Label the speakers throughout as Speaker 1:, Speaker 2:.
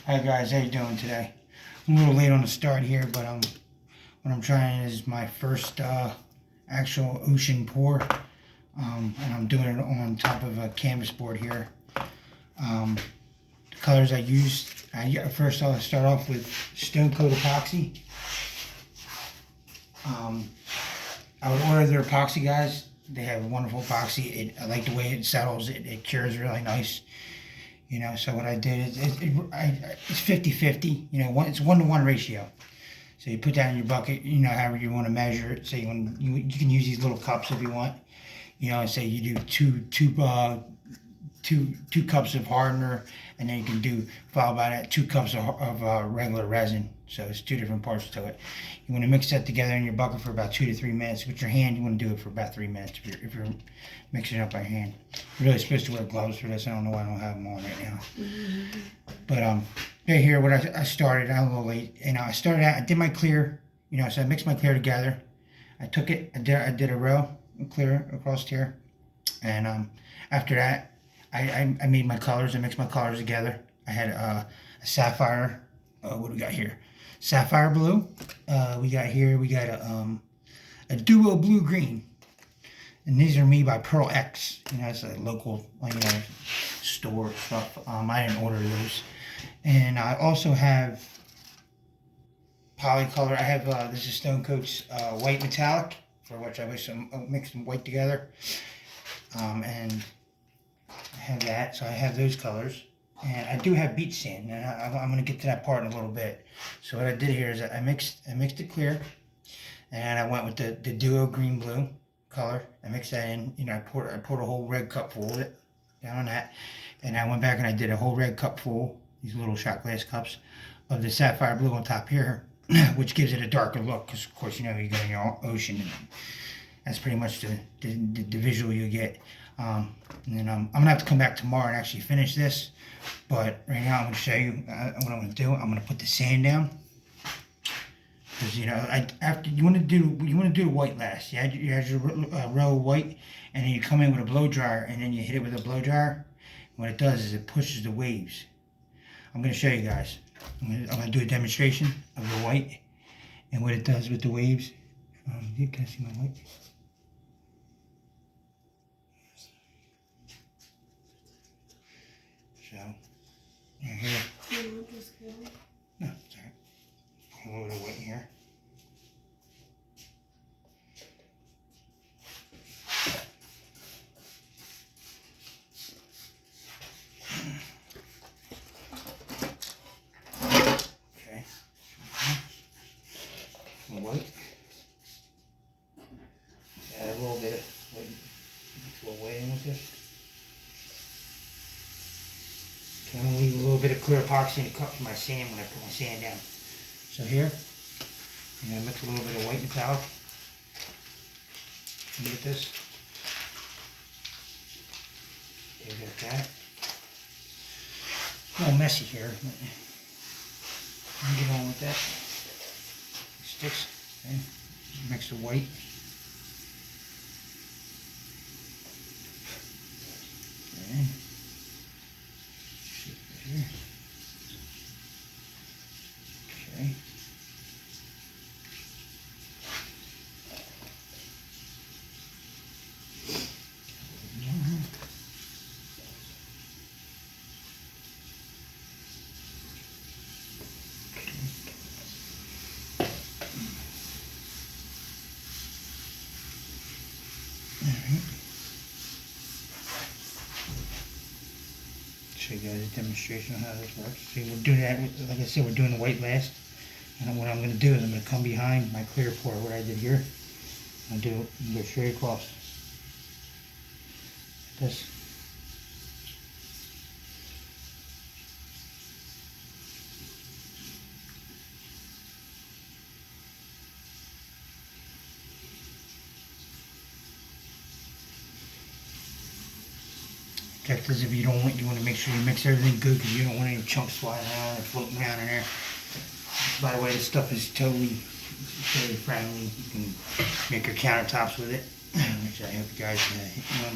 Speaker 1: Hi guys, how you doing today? I'm a little late on the start here, but what I'm trying is my first actual ocean pour, and I'm doing it on top of a canvas board here. The colors I used, first I'll start off with Stone Coat Epoxy. I would order their epoxy, guys. They have wonderful epoxy. I like the way it settles. It cures really nice. You know, so what I did is it's 50-50. You know, it's 1-to-1 ratio. So you put that in your bucket. You know, however you want to measure it. So you can use these little cups if you want. You know, say you do two cups of hardener, and then you can do followed by that 2 cups of regular resin. So it's 2 different parts to it. You want to mix that together in your bucket for about 2 to 3 minutes. With your hand, you want to do it for about 3 minutes if you're mixing it up by hand. You're really supposed to wear gloves for this. I don't know why I don't have them on right now. But right here, what I started, I'm a little late, and I started out. I did my clear. You know, so I mixed my clear together. I took it. I did a row of clear across here, and after that, I made my colors. I mixed my colors together. I had a sapphire. What do we got here? Sapphire blue. We got a duo blue green. And these are made by Pearl X. You know, it's a local, store stuff. I didn't order those. And I also have polycolor. I have this is Stone Coat's white metallic, for which I mixed them white together. And I have that, so I have those colors. And I do have beach sand, and I'm going to get to that part in a little bit. So what I did here is I mixed it clear, and I went with the duo green blue color. I mixed that in. You know, I poured a whole red cup full of it down on that, and I went back and I did a whole red cup full, these little shot glass cups, of the sapphire blue on top here, which gives it a darker look. Because of course, you know, you go in your ocean, and that's pretty much the visual you get. And then I'm gonna have to come back tomorrow and actually finish this. But right now I'm gonna show you what I'm gonna do. I'm gonna put the sand down, because you know after you want to do the white last. You add your row of white, and then you come in with a blow dryer, and then you hit it with a blow dryer. What it does is it pushes the waves. I'm gonna show you guys. I'm gonna do a demonstration of the white and what it does with the waves. You can see my white. So, right here. No, it's alright. A little bit of white here. Okay. Some white. Add a little bit of white. A little white in with this. I'm going to leave a little bit of clear epoxy in the cup for my sand when I put my sand down. So here, I'm going to mix a little bit of white metallic. Look at this. Okay, got that. A little messy here. I'll get on with that. Sticks. Okay. Mix the white. Okay. Here. Okay. Show you guys a demonstration of how this works. See, we're doing that, like I said, we're doing the white last. And what I'm going to do is I'm going to come behind my clear pour, what I did here. I'm going to go straight across. Like this. Check this if you don't want, you want to make sure you mix everything good, because you don't want any chunks flying around and floating around in there. By the way, this stuff is totally friendly. You can make your countertops with it, which I hope you guys,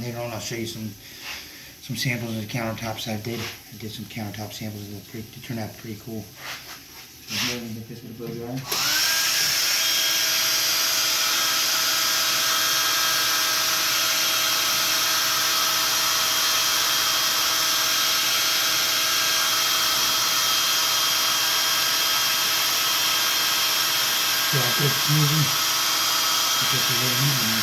Speaker 1: later on I'll show you some some samples of the countertops I did. I did some countertop samples. They turned out pretty cool. So I'm going to get this with a blow dryer. So I put using just a little more.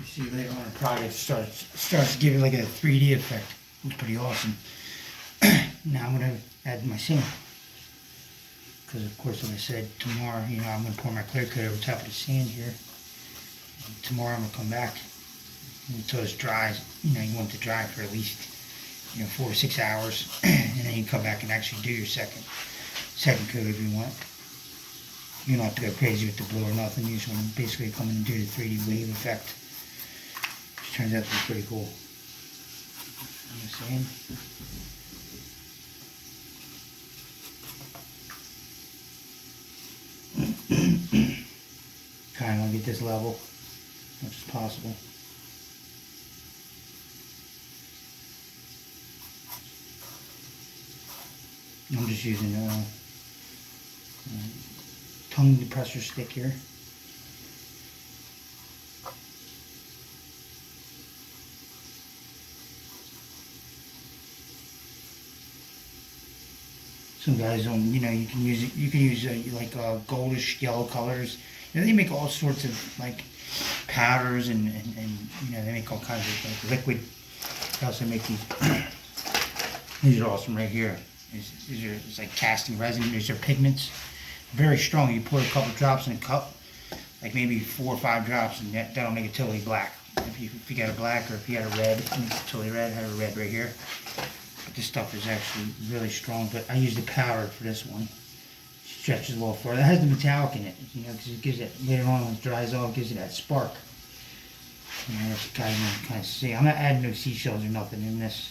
Speaker 1: See later on the project starts to give it like a 3D effect. It's pretty awesome. Now I'm gonna add my sand, because of course, like I said, tomorrow, I'm gonna pour my clear coat over top of the sand here. And tomorrow I'm gonna come back until it's dry. You want it to dry for at least 4 to 6 hours, and then you come back and actually do your second coat if you want. You don't have to go crazy with the blow or nothing. You just want to basically come in and do the 3D wave effect. Which turns out to be pretty cool. Sand. Kind of want to get this level as much as possible. I'm just using a tongue depressor stick here. Some guys don't, you can use it. You can use like goldish yellow colors. They make all sorts of like powders and they make all kinds of like liquid. They also make these. These are awesome right here. It's like casting resin. These are pigments, very strong. You pour a couple drops in a cup, like maybe 4 or 5 drops, and that'll make it totally black. If you got a black, or if you got a red, it's totally red. I have a red right here. But this stuff is actually really strong. But I use the powder for this one. Stretches a little further. It has the metallic in it, because it gives it later on when it dries off, it gives it that spark. That's what guys want to kind of see. I'm not adding no seashells or nothing in this,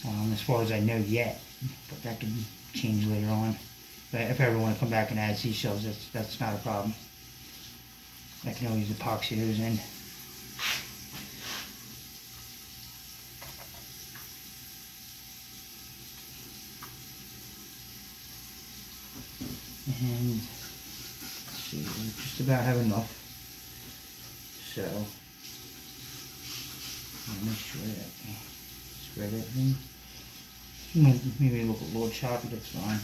Speaker 1: as far as I know yet. But that could change later on. But if I ever want to come back and add seashells, that's not a problem. I can always epoxy those in. And let's see, we just about have enough. So I'll make sure that I spread everything. Maybe look a little choppy, that's fine.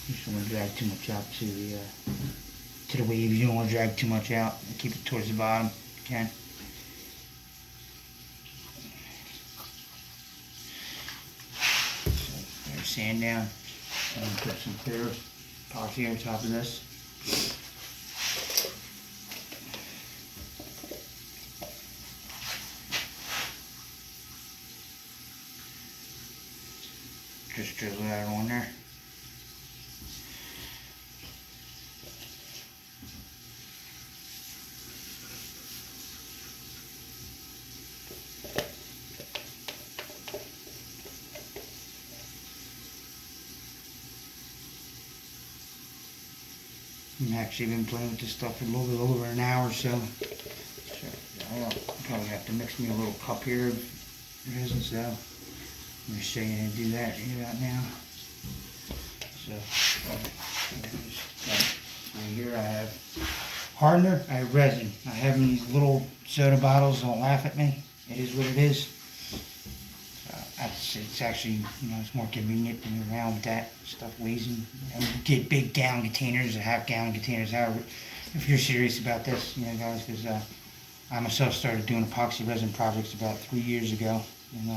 Speaker 1: You just don't want to drag too much out to the waves. You don't want to drag too much out. Keep it towards the bottom if you can. So there's sand down. And put some clear epoxy on top of this. Just drizzle that on there. I've actually been playing with this stuff for a little bit over an hour or so. I'll probably have to mix me a little cup here of resin, so I'm going to show you how to do that right now. So, right here I have hardener, I have resin. I have in these little soda bottles. Don't laugh at me. It is what it is. It's actually, it's more convenient than around with that stuff wheezing. Get big gallon containers or half-gallon containers. However, if you're serious about this, guys, because I myself started doing epoxy resin projects about 3 years ago, and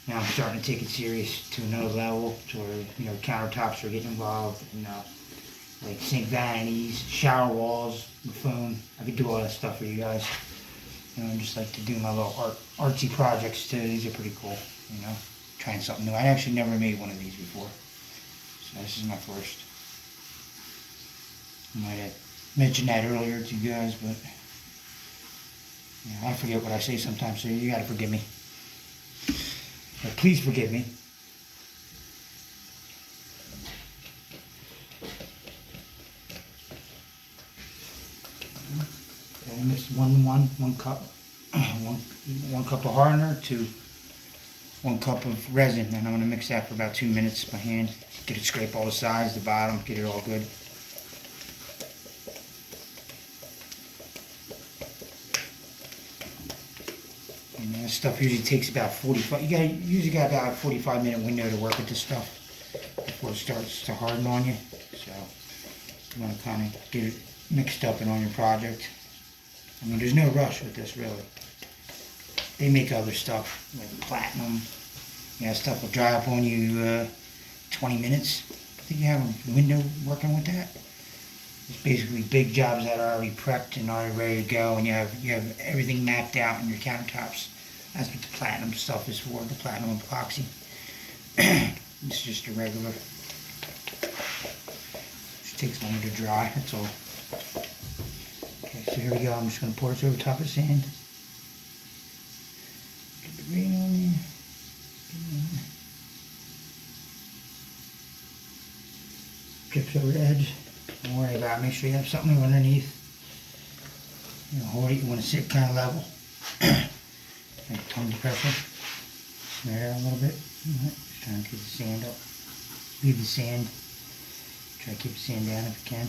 Speaker 1: now I'm starting to take it serious to another level, to where countertops are getting involved, and like sink vanities, shower walls, the foam. I could do all that stuff for you guys. I just like to do my little artsy projects too. These are pretty cool. you know, trying something new. I actually never made one of these before, so this is my first. I might have mentioned that earlier to you guys, but I forget what I say sometimes, so you gotta forgive me. But please forgive me. I mixed one cup, one cup of hardener to 1 cup of resin, and I'm gonna mix that for about 2 minutes by hand. Get it, scrape all the sides, the bottom, get it all good. And this stuff usually takes about 45. Usually got about a 45-minute window to work with this stuff before it starts to harden on you. So you want to kind of get it mixed up and on your project. I mean, there's no rush with this really. They make other stuff like platinum. Stuff will dry up on you 20 minutes. I think you have a window working with that. It's basically big jobs that are already prepped and already ready to go, and you have everything mapped out in your countertops. That's what the platinum stuff is for, the platinum epoxy. It's just a regular. Just takes longer to dry, that's all. Okay, so here we go. I'm just going to pour this over top of the sand. Get the green on there. Drips over the edge. Don't worry about it. Make sure you have something underneath. Hold it. You want to sit kind of level. Like tongue pressure. Smear it out a little bit. Just trying to keep the sand up. Leave the sand. Try to keep the sand down if you can.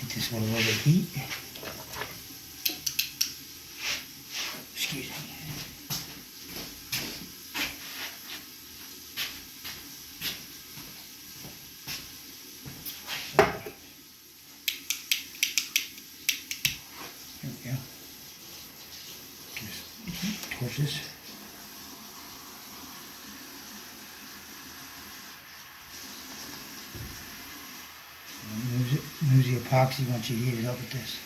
Speaker 1: Hit this with a little bit of heat. Excuse me. There we go. Just torch this. Moves the epoxy once you heat it up with this.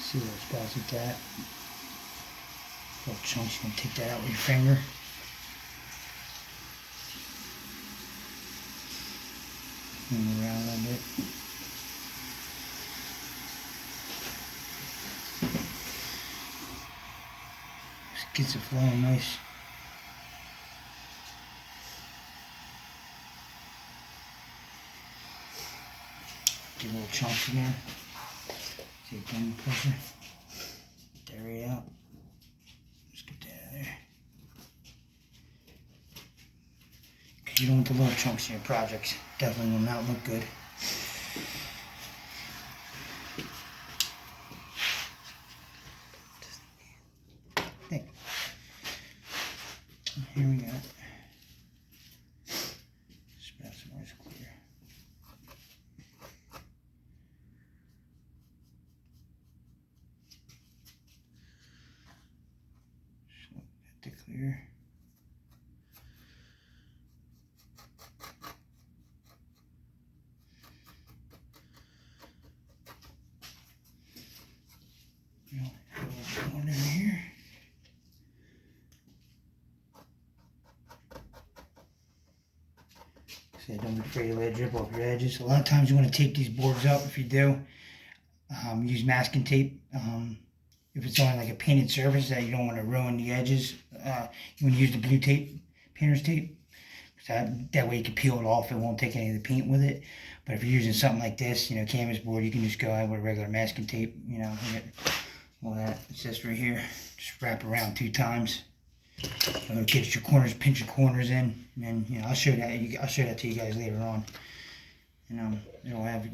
Speaker 1: See those spots with that. Little chunks, you can take that out with your finger. Move around a little bit. Just gets it flowing nice. Get little chunks in there. See it down the pressure. Get that right out. Just get that out of there. Because you don't want the little chunks in your projects. Definitely will not look good. Hey. Here we go. Spread some more clear. To clear. One in here. So don't be afraid to let it drip off your edges. A lot of times you want to tape these boards up. If you do, use masking tape. If it's on like a painted surface that you don't want to ruin the edges, you want to use the blue tape, painter's tape. That way you can peel it off. It won't take any of the paint with it. But if you're using something like this, canvas board, you can just go out with regular masking tape, and get all that. It's just right here. Just wrap around 2 times. It'll get your corners, pinch your corners in, and then I'll show that. I'll show that to you guys later on. It'll have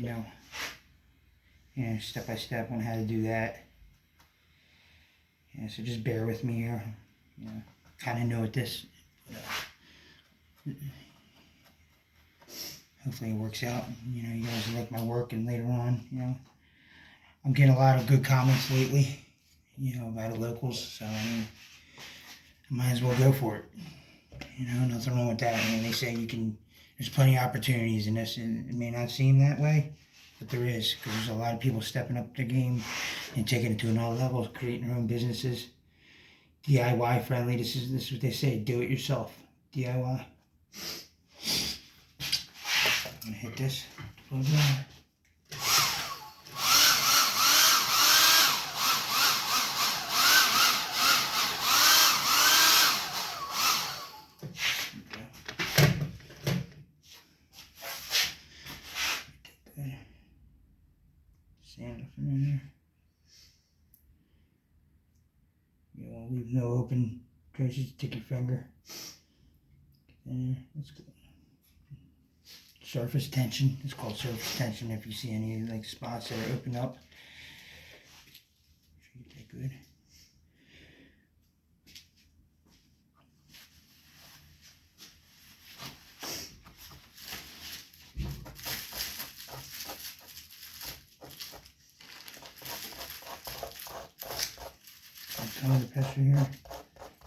Speaker 1: step by step on how to do that. So just bear with me here. Kind of know what this. hopefully it works out. You know, you guys like my work, and later on, you know, I'm getting a lot of good comments lately, you know, about the locals. So I mean, I might as well go for it. You know, nothing wrong with that. I mean, they say you can. There's plenty of opportunities in this, and it may not seem that way, but there is, because there's a lot of people stepping up their game and taking it to another level, creating their own businesses. DIY friendly. This is what they say. Do it yourself. DIY. I'm gonna hit this. Pull it down. Sand up in there. You want to leave no open traces. Stick your finger. There. That's good. Surface tension. It's called surface tension. If you see any like spots that are open up, get that good. Some of the pressure here,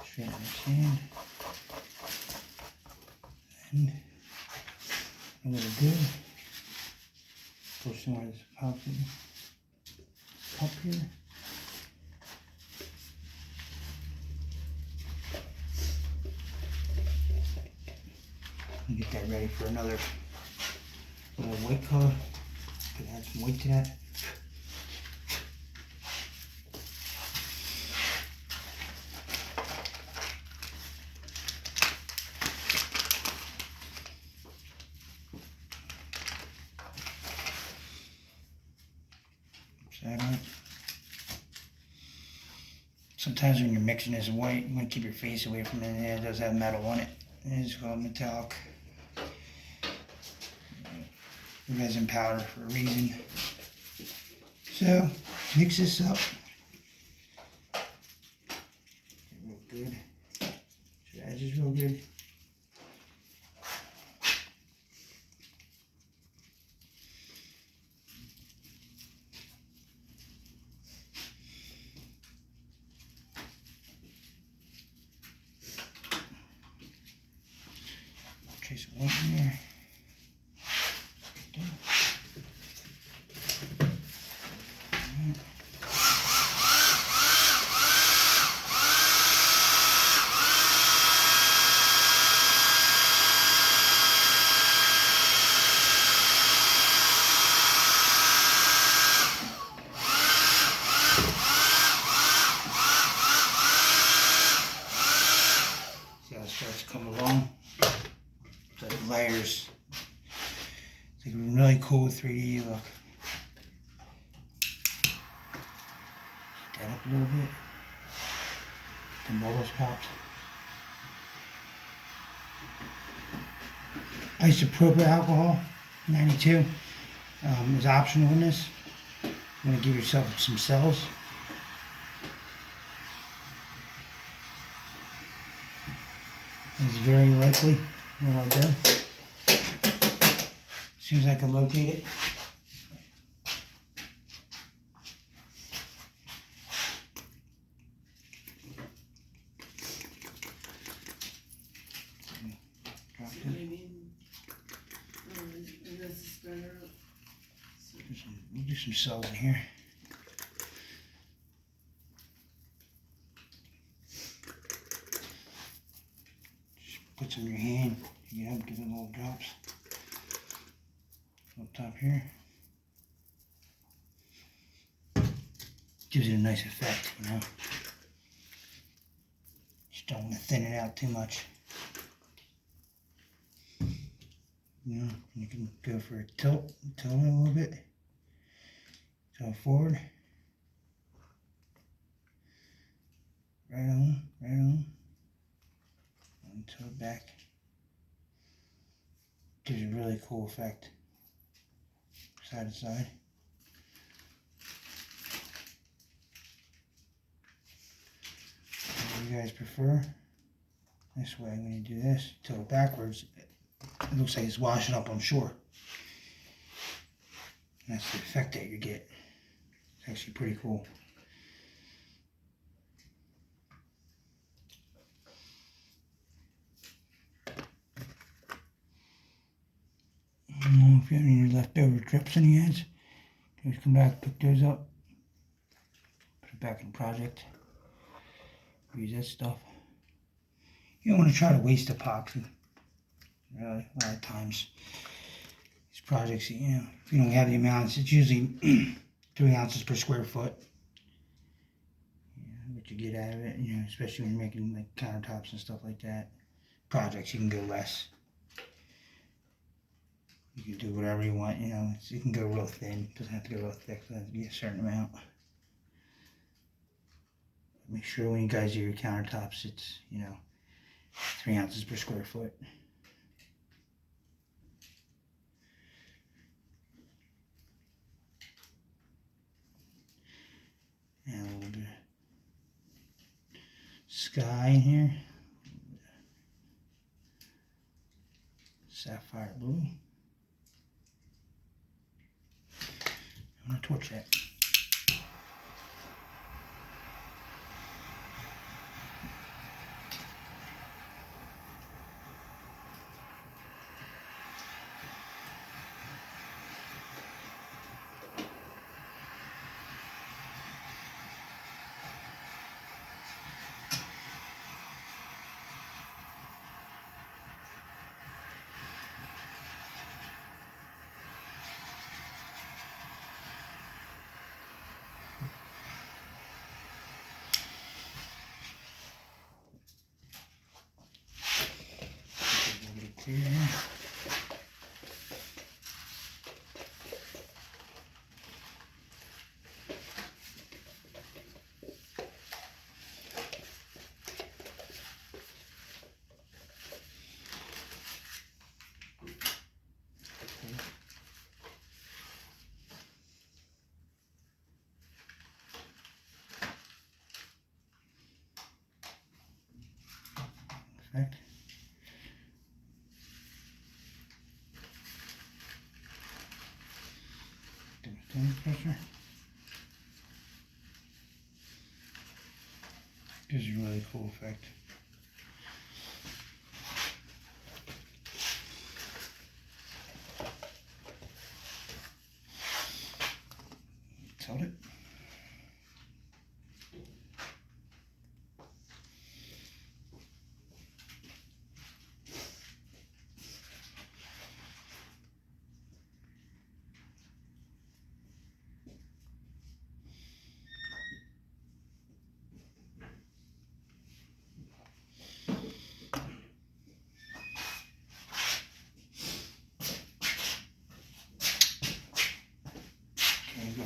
Speaker 1: straight on the sand, and a little good. Push some more of this cup here. And get that ready for another little white color. Could add some white to that. Sometimes when you're mixing this white, you want to keep your face away from it. Yeah, it does have metal on it. It is called metallic. Resin powder for a reason. So, mix this up. Real good. So that's just real good. Trace of white in there. See how it starts to come along? So the layers. It's like a really cool 3D look. Get that up a little bit. The bubbles popped. Isopropyl alcohol, 92, is optional in this. You want to give yourself some cells. It's very likely what I'll do. As soon as I can locate it. Drop it. We'll do some cells in here. Put some in your hand, give it little drops up top here. Gives it a nice effect, you know. Just don't want to thin it out too much. You know, you can go for a tilt it a little bit. Tilt forward. Right on, right on. Tilt back. Gives you a really cool effect. Side to side. What do you guys prefer? This way, when you do this, tilt it backwards, it looks like it's washing up on shore. That's the effect that you get. It's actually pretty cool. I don't know if you have any leftover drips in the ends. Just come back, pick those up, put it back in the project. Use that stuff. You don't want to try to waste epoxy. Really, a lot of times. These projects, you know, if you don't have the amounts, it's usually 3 ounces per square foot. Yeah, what you get out of it, you know, especially when you're making like countertops and stuff like that. Projects, you can go less. You can do whatever you want, you know. You can go real thin. It doesn't have to go real thick. It has to be a certain amount. Make sure when you guys do your countertops, it's, you know, 3 ounces per square foot. And a little bit of sky in here. Sapphire blue. I'm going to torch that. Yeah. Perfect. Pressure. Gives you a really cool effect. Tilt it.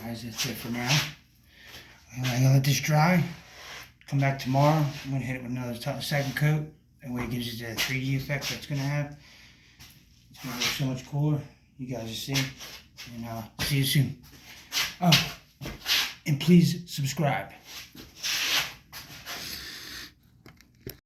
Speaker 1: Guys, that's it for now. I'm gonna let this dry. Come back tomorrow. I'm gonna hit it with another second coat. That way it gives you the 3D effect that's gonna have. It's gonna look so much cooler. You guys will see. And see you soon. Oh, and please subscribe.